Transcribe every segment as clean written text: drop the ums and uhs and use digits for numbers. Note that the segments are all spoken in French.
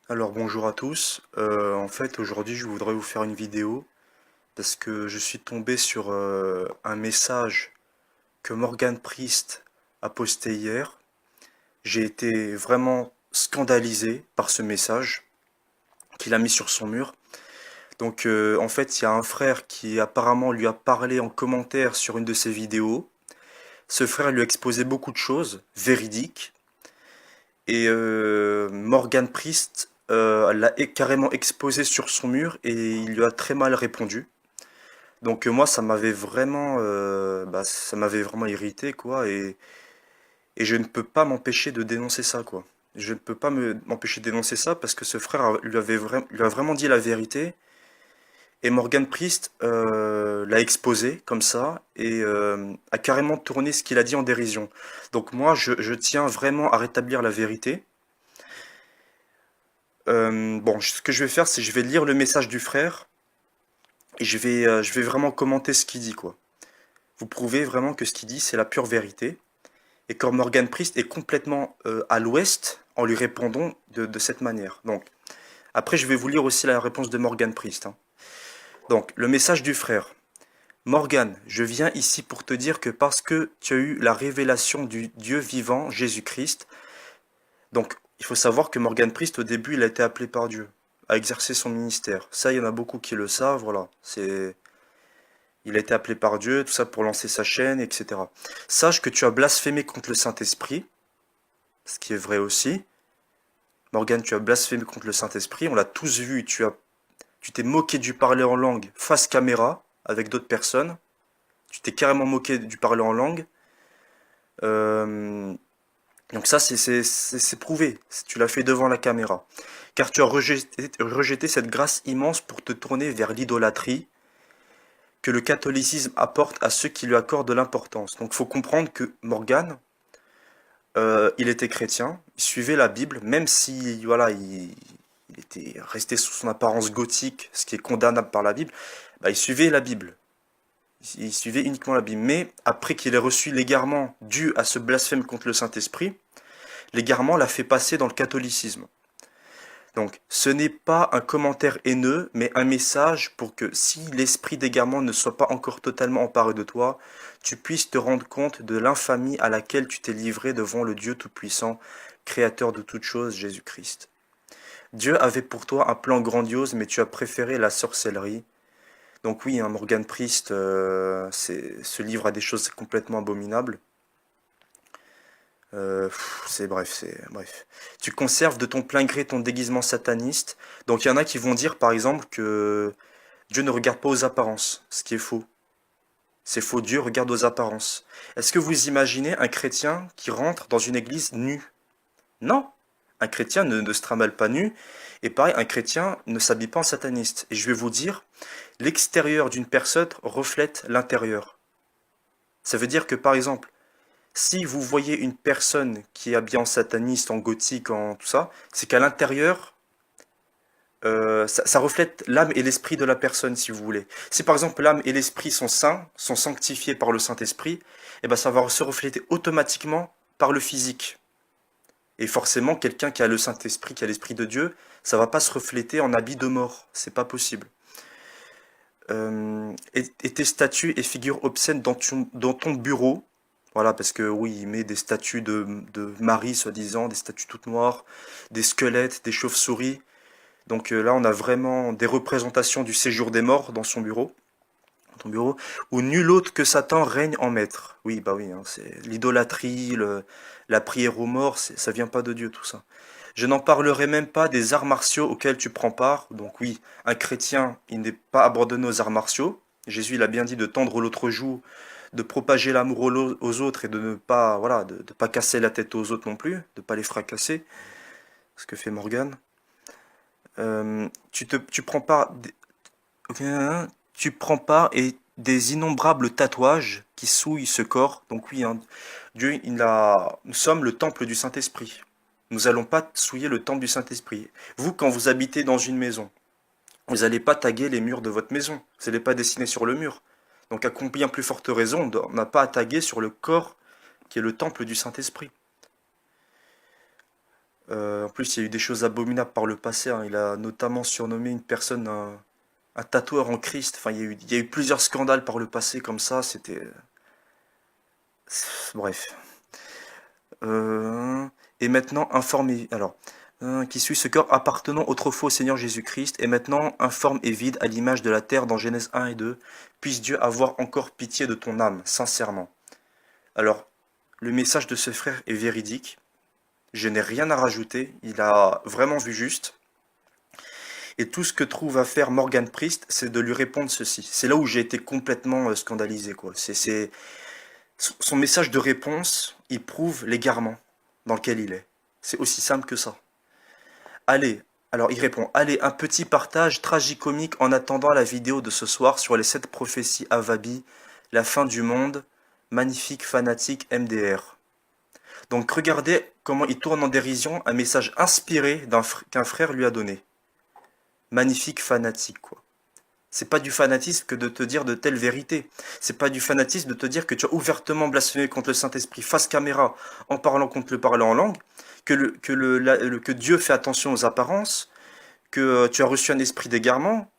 Alors bonjour à tous. En fait aujourd'hui je voudrais vous faire une vidéo parce que je suis tombé sur un message que Morgan Priest a posté hier. J'ai été vraiment scandalisé par ce message qu'il a mis sur son mur. Donc en fait il y a un frère qui apparemment lui a parlé en commentaire sur une de ses vidéos. Ce frère lui a exposé beaucoup de choses véridiques et Morgan Priest l'a carrément exposé sur son mur et il lui a très mal répondu. Donc moi ça m'avait vraiment irrité quoi et je ne peux pas m'empêcher de dénoncer ça quoi. Je ne peux pas m'empêcher de dénoncer ça parce que ce frère lui a vraiment dit la vérité et Morgan Priest l'a exposé comme ça et a carrément tourné ce qu'il a dit en dérision. Donc moi je tiens vraiment à rétablir la vérité. Bon, ce que je vais faire, c'est je vais lire le message du frère et je vais vraiment commenter ce qu'il dit, quoi. Vous prouvez vraiment que ce qu'il dit, c'est la pure vérité. Et que Morgan Priest est complètement à l'ouest en lui répondant de cette manière. Donc, après, je vais vous lire aussi la réponse de Morgan Priest, hein. Donc, le message du frère. Morgan, je viens ici pour te dire que parce que tu as eu la révélation du Dieu vivant, Jésus-Christ, donc il faut savoir que Morgan Priest, au début, il a été appelé par Dieu à exercer son ministère. Ça, il y en a beaucoup qui le savent, voilà. Il a été appelé par Dieu, tout ça pour lancer sa chaîne, etc. Sache que tu as blasphémé contre le Saint-Esprit, ce qui est vrai aussi. Morgan, tu as blasphémé contre le Saint-Esprit, on l'a tous vu, tu t'es moqué du parler en langue face caméra avec d'autres personnes. Tu t'es carrément moqué du parler en langue. Euh, donc ça, c'est prouvé. Tu l'as fait devant la caméra. Car tu as rejeté cette grâce immense pour te tourner vers l'idolâtrie que le catholicisme apporte à ceux qui lui accordent de l'importance. Donc il faut comprendre que Morgan, il était chrétien, il suivait la Bible, même si voilà, il était resté sous son apparence gothique, ce qui est condamnable par la Bible, bah, il suivait la Bible. Il suivait uniquement la Bible. Mais après qu'il ait reçu l'égarement dû à ce blasphème contre le Saint-Esprit, l'égarement l'a fait passer dans le catholicisme. Donc, ce n'est pas un commentaire haineux, mais un message pour que si l'esprit d'égarement ne soit pas encore totalement emparé de toi, tu puisses te rendre compte de l'infamie à laquelle tu t'es livré devant le Dieu Tout-Puissant, Créateur de toutes choses, Jésus-Christ. Dieu avait pour toi un plan grandiose, mais tu as préféré la sorcellerie. Donc oui, hein, Morgan Priest, ce livre a des choses complètement abominables. Bref. Tu conserves de ton plein gré ton déguisement sataniste. Donc il y en a qui vont dire par exemple que Dieu ne regarde pas aux apparences, ce qui est faux. C'est faux, Dieu regarde aux apparences. Est-ce que vous imaginez un chrétien qui rentre dans une église nu? Non. Un chrétien ne se trimballe pas nu. Et pareil, un chrétien ne s'habille pas en sataniste. Et je vais vous dire, l'extérieur d'une personne reflète l'intérieur. Ça veut dire que par exemple, si vous voyez une personne qui est habillée en sataniste, en gothique, en tout ça, c'est qu'à l'intérieur, ça reflète l'âme et l'esprit de la personne, si vous voulez. Si par exemple l'âme et l'esprit sont saints, sont sanctifiés par le Saint-Esprit, eh ben ça va se refléter automatiquement par le physique. Et forcément, quelqu'un qui a le Saint-Esprit, qui a l'Esprit de Dieu, ça va pas se refléter en habit de mort. C'est pas possible. Et tes statues et figures obscènes dans ton bureau. Voilà, parce que oui, il met des statues de Marie, soi-disant, des statues toutes noires, des squelettes, des chauves-souris. Donc là, on a vraiment des représentations du séjour des morts dans son bureau, dans ton bureau, où nul autre que Satan règne en maître. Oui, bah oui, hein, c'est l'idolâtrie, la prière aux morts, ça vient pas de Dieu tout ça. Je n'en parlerai même pas des arts martiaux auxquels tu prends part. Donc oui, un chrétien, il n'est pas abandonné aux arts martiaux. Jésus, il a bien dit de tendre l'autre joue, de propager l'amour aux autres et de ne pas, voilà, de pas casser la tête aux autres non plus, de pas les fracasser, ce que fait Morgan. Tu prends part, ok, tu prends part et des innombrables tatouages qui souillent ce corps. Donc oui, hein, Dieu, nous sommes le temple du Saint-Esprit. Nous n'allons pas souiller le temple du Saint-Esprit. Vous, quand vous habitez dans une maison, vous n'allez pas taguer les murs de votre maison. Vous n'allez pas dessiner sur le mur. Donc à combien plus forte raison, on n'a pas à taguer sur le corps qui est le temple du Saint-Esprit. En plus, il y a eu des choses abominables par le passé, hein. Il a notamment surnommé une personne un tatoueur en Christ. Enfin, il y a eu plusieurs scandales par le passé comme ça. C'était... Bref. Euh, et maintenant, informé. Alors, qui suit ce corps appartenant autrefois au Seigneur Jésus-Christ, et maintenant informe et vide à l'image de la terre dans Genèse 1 et 2. Puisse Dieu avoir encore pitié de ton âme, sincèrement. Alors, le message de ce frère est véridique. Je n'ai rien à rajouter. Il a vraiment vu juste. Et tout ce que trouve à faire Morgan Priest, c'est de lui répondre ceci. C'est là où j'ai été complètement scandalisé, quoi. Son message de réponse, il prouve l'égarement dans lequel il est. C'est aussi simple que ça. Allez, alors il répond, allez, un petit partage tragicomique en attendant la vidéo de ce soir sur les 7 prophéties Avabi, la fin du monde, magnifique fanatique MDR. Donc regardez comment il tourne en dérision un message inspiré qu'un frère lui a donné. Magnifique fanatique, quoi. C'est pas du fanatisme que de te dire de telles vérités. C'est pas du fanatisme de te dire que tu as ouvertement blasphémé contre le Saint-Esprit face caméra en parlant contre le parler en langue, que Dieu fait attention aux apparences, que tu as reçu un esprit d'égarement,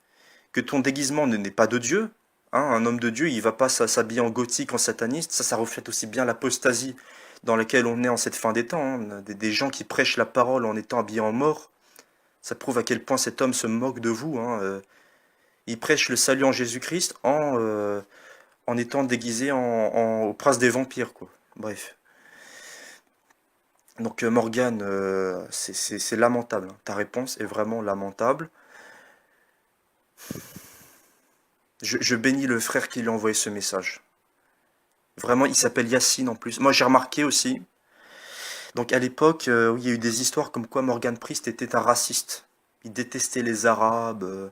que ton déguisement n'est pas de Dieu. Hein, un homme de Dieu, il va pas s'habiller en gothique, en sataniste. Ça reflète aussi bien l'apostasie dans laquelle on est en cette fin des temps. Hein. Des gens qui prêchent la parole en étant habillés en mort. Ça prouve à quel point cet homme se moque de vous. Hein. Il prêche le salut en Jésus-Christ en étant déguisé au prince des vampires, quoi. Bref. Donc Morgane, c'est lamentable, hein. Ta réponse est vraiment lamentable. Je bénis le frère qui lui a envoyé ce message. Vraiment, il s'appelle Yacine en plus. Moi, j'ai remarqué aussi. Donc à l'époque, oui, il y a eu des histoires comme quoi Morgan Priest était un raciste. Il détestait les Arabes.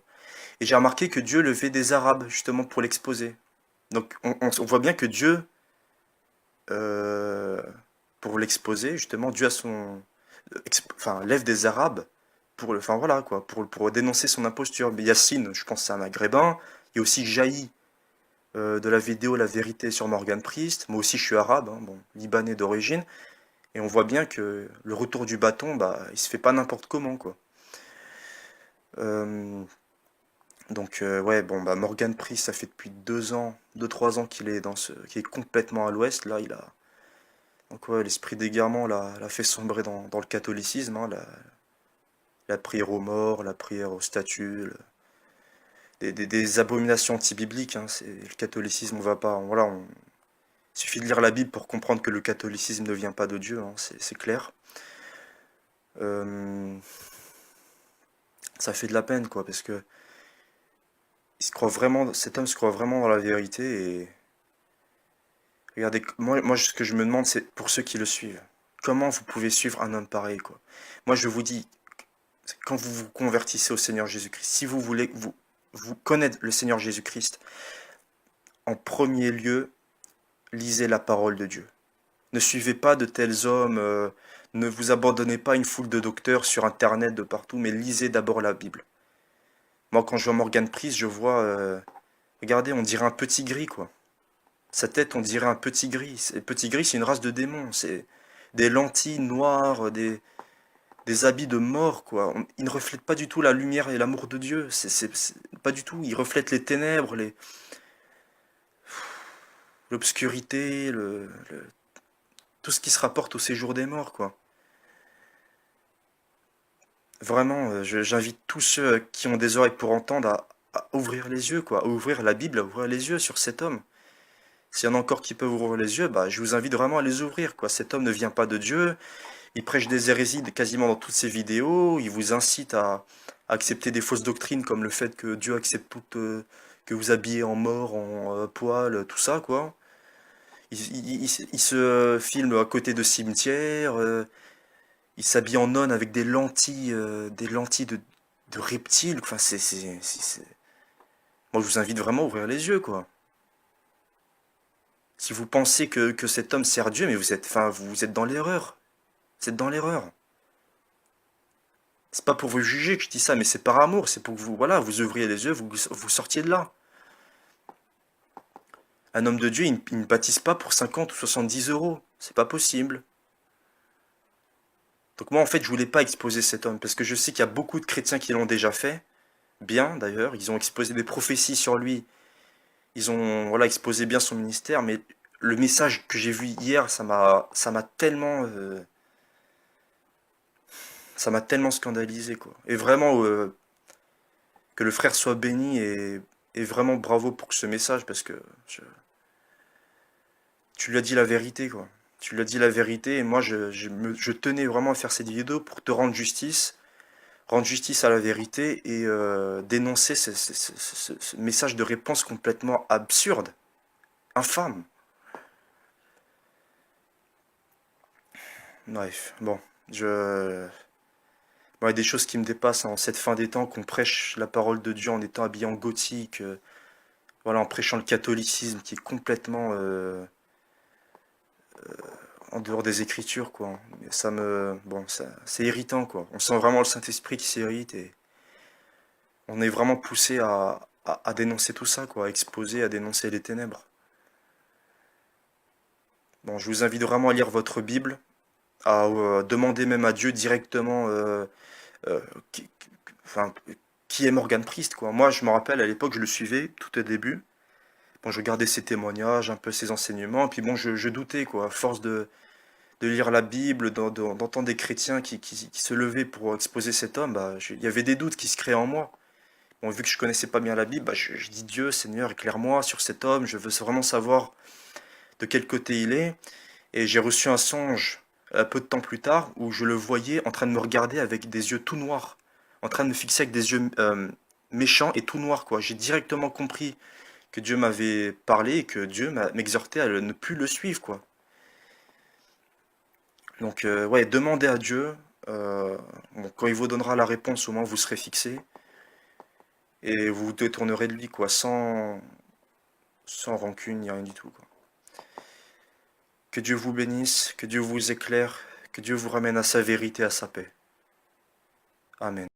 Et j'ai remarqué que Dieu levait des Arabes justement pour l'exposer. Donc on voit bien que Dieu, euh, pour l'exposer, justement, Dieu a enfin, lève des Arabes enfin voilà quoi, pour dénoncer son imposture. Mais Yacine, je pense que c'est un Maghrébin. Il y a aussi Jaï de la vidéo La vérité sur Morgan Priest. Moi aussi je suis arabe, hein, bon, libanais d'origine. Et on voit bien que le retour du bâton, bah, il se fait pas n'importe comment quoi. Euh, donc ouais, bon bah Morgan Priest, ça fait depuis 2 ans, 3 ans qu'il est complètement à l'ouest. Là, il a donc ouais, l'esprit d'égarement l'a fait sombrer dans le catholicisme, hein, la prière aux morts, la prière aux statues, des abominations anti-bibliques. Hein, le catholicisme, on va pas, voilà, il suffit de lire la Bible pour comprendre que le catholicisme ne vient pas de Dieu, hein, c'est clair. Euh, Ça fait de la peine, quoi, parce que cet homme se croit vraiment dans la vérité. Et regardez, moi, ce que je me demande, c'est pour ceux qui le suivent, comment vous pouvez suivre un homme pareil, quoi. Moi, je vous dis, quand vous vous convertissez au Seigneur Jésus-Christ, si vous voulez vous connaître le Seigneur Jésus-Christ, en premier lieu, lisez la parole de Dieu. Ne suivez pas de tels hommes, ne vous abandonnez pas à une foule de docteurs sur Internet de partout, mais lisez d'abord la Bible. Moi, quand je vois Morgan Priest, je vois, regardez, on dirait un petit gris, quoi. Sa tête, on dirait un petit gris. Petit gris, c'est une race de démons. C'est des lentilles noires, des habits de mort, quoi. Il ne reflète pas du tout la lumière et l'amour de Dieu. Pas du tout. Il reflète les ténèbres, l'obscurité, tout ce qui se rapporte au séjour des morts, quoi. Vraiment, j'invite tous ceux qui ont des oreilles pour entendre à ouvrir les yeux, quoi. À ouvrir la Bible, à ouvrir les yeux sur cet homme. S'il y en a encore qui peuvent ouvrir les yeux, bah, je vous invite vraiment à les ouvrir, quoi. Cet homme ne vient pas de Dieu. Il prêche des hérésies quasiment dans toutes ses vidéos. Il vous incite à accepter des fausses doctrines comme le fait que Dieu accepte que vous habillez en mort, en poil, tout ça, quoi. Il se filme à côté de cimetières. Il s'habille en nonne avec des lentilles de reptiles. Enfin, moi, je vous invite vraiment à ouvrir les yeux, quoi. Si vous pensez que cet homme sert Dieu, mais enfin, vous êtes dans l'erreur. Vous êtes dans l'erreur. C'est pas pour vous juger que je dis ça, mais c'est par amour. C'est pour que vous, voilà, vous ouvriez les yeux, vous sortiez de là. Un homme de Dieu, il ne baptise pas pour 50 ou 70 euros. C'est pas possible. Donc moi, en fait, je voulais pas exposer cet homme, parce que je sais qu'il y a beaucoup de chrétiens qui l'ont déjà fait, bien d'ailleurs, ils ont exposé des prophéties sur lui, ils ont voilà, exposé bien son ministère, mais le message que j'ai vu hier, ça m'a tellement scandalisé, quoi. Et vraiment, que le frère soit béni et vraiment bravo pour ce message, parce que je- tu lui as dit la vérité, quoi. Tu lui as dit la vérité, et moi, je tenais vraiment à faire cette vidéo pour te rendre justice à la vérité et dénoncer ce message de réponse complètement absurde, infâme. Bref, bon, je... bon, il y a des choses qui me dépassent en cette fin des temps, qu'on prêche la parole de Dieu en étant habillé en gothique, voilà, en prêchant le catholicisme qui est complètement en dehors des Écritures, quoi. Mais bon, c'est irritant, quoi. On sent vraiment le Saint-Esprit qui s'irrite et on est vraiment poussé à dénoncer tout ça, quoi, à exposer, à dénoncer les ténèbres. Bon, je vous invite vraiment à lire votre Bible, à demander même à Dieu directement euh, qui, enfin, qui est Morgan Priest, quoi. Moi, je me rappelle, à l'époque, je le suivais tout au début. Bon, je regardais ses témoignages, un peu ses enseignements, et puis bon, je doutais, quoi, à force de lire la Bible, d'entendre des chrétiens qui se levaient pour exposer cet homme, bah, il y avait des doutes qui se créaient en moi. Bon, vu que je connaissais pas bien la Bible, bah, je dis Dieu, Seigneur, éclaire-moi sur cet homme, je veux vraiment savoir de quel côté il est. Et j'ai reçu un songe peu de temps plus tard où je le voyais en train de me regarder avec des yeux tout noirs, en train de me fixer avec des yeux méchants et tout noirs, quoi. J'ai directement compris que Dieu m'avait parlé et que Dieu m'exhortait à ne plus le suivre, quoi. Donc, ouais, demandez à Dieu. euh, bon, quand il vous donnera la réponse, au moins vous serez fixé et vous vous détournerez de lui, quoi, sans rancune ni rien du tout, quoi. Que Dieu vous bénisse, que Dieu vous éclaire, que Dieu vous ramène à sa vérité, à sa paix. Amen.